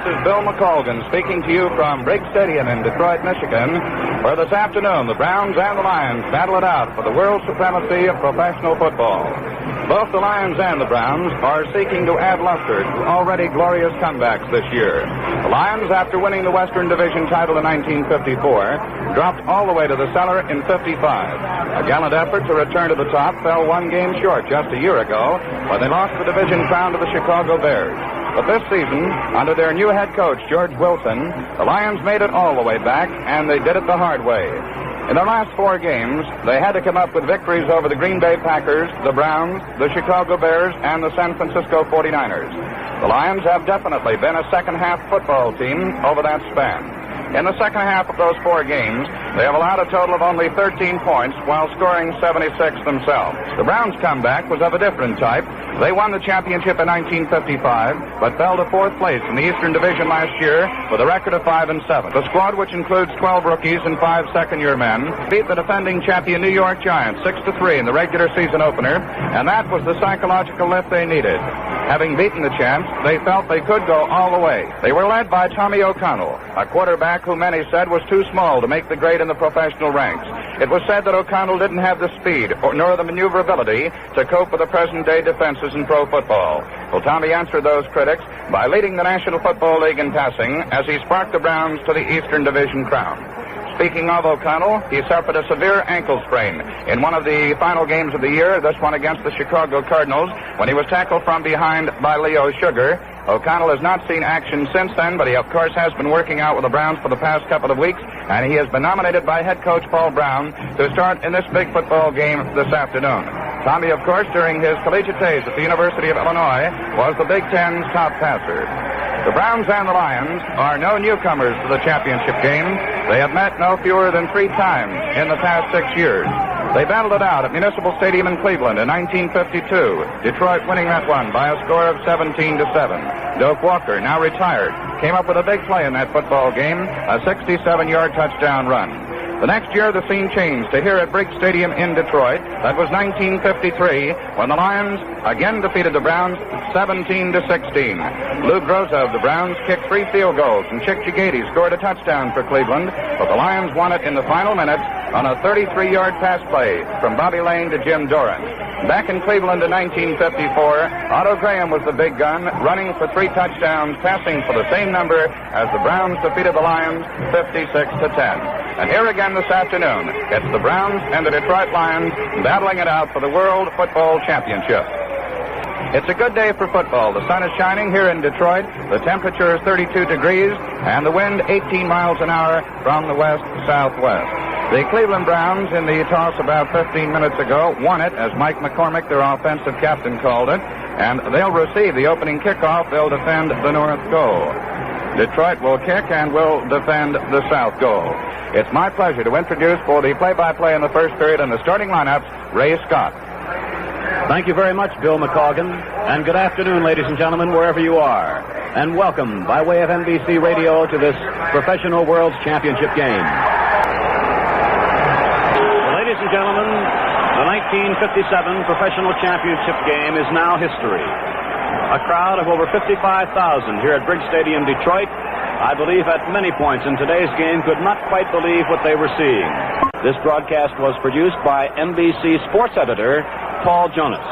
This is Bill McColgan speaking to you from Briggs Stadium in Detroit, Michigan, where this afternoon the Browns and the Lions battle it out for the world supremacy of professional football. Both the Lions and the Browns are seeking to add luster to already glorious comebacks this year. The Lions, after winning the Western Division title in 1954, dropped all the way to the cellar in 55. A gallant effort to return to the top fell one game short just a year ago when they lost the division crown to the Chicago Bears. But this season, under their new head coach, George Wilson, the Lions made it all the way back, and they did it the hard way. In their last 4 games, they had to come up with victories over the Green Bay Packers, the Browns, the Chicago Bears, and the San Francisco 49ers. The Lions have definitely been a second-half football team over that span. In the second half of those 4 games, they have allowed a total of only 13 points while scoring 76 themselves. The Browns' comeback was of a different type. They won the championship in 1955, but fell to 4th place in the Eastern Division last year with a record of 5-7. The squad, which includes 12 rookies and 5 second-year men, beat the defending champion New York Giants 6-3 in the regular season opener, and that was the psychological lift they needed. Having beaten the champs, they felt they could go all the way. They were led by Tommy O'Connell, a quarterback who many said was too small to make the grade in the professional ranks. It was said that O'Connell didn't have the speed nor the maneuverability to cope with the present-day defenses in pro football. Well, Tommy answered those critics by leading the National Football League in passing as he sparked the Browns to the Eastern Division crown. Speaking of O'Connell, he suffered a severe ankle sprain in one of the final games of the year, this one against the Chicago Cardinals, when he was tackled from behind by Leo Sugar. O'Connell has not seen action since then, but he, of course, has been working out with the Browns for the past couple of weeks, and he has been nominated by head coach Paul Brown to start in this big football game this afternoon. Tommy, of course, during his collegiate days at the University of Illinois, was the Big Ten's top passer. The Browns and the Lions are no newcomers to the championship game. They have met no fewer than 3 times in the past 6 years. They battled it out at Municipal Stadium in Cleveland in 1952, Detroit winning that one by a score of 17-7. Doak Walker, now retired, came up with a big play in that football game, a 67-yard touchdown run. The next year, the scene changed to here at Briggs Stadium in Detroit. That was 1953, when the Lions again defeated the Browns 17-16. Lou Groza of the Browns kicked 3 field goals, and Chick Jagady scored a touchdown for Cleveland, but the Lions won it in the final minutes on a 33-yard pass play from Bobby Lane to Jim Doran. Back in Cleveland in 1954, Otto Graham was the big gun, running for 3 touchdowns, passing for the same number as the Browns defeated the Lions 56-10. And here again this afternoon, it's the Browns and the Detroit Lions battling it out for the World Football Championship. It's a good day for football. The sun is shining here in Detroit. The temperature is 32 degrees, and the wind 18 miles an hour from the west-southwest. The Cleveland Browns, in the toss about 15 minutes ago, won it, as Mike McCormick, their offensive captain, called it, and they'll receive the opening kickoff. They'll defend the north goal. Detroit will kick and will defend the south goal. It's my pleasure to introduce for the play-by-play in the first period and the starting lineups, Ray Scott. Thank you very much, Bill McColgan, and good afternoon, ladies and gentlemen, wherever you are, and welcome by way of NBC Radio to this professional World's Championship game. Ladies and gentlemen, the 1957 Professional Championship game is now history. A crowd of over 55,000 here at Briggs Stadium, Detroit, I believe at many points in today's game could not quite believe what they were seeing. This broadcast was produced by NBC sports editor Paul Jonas.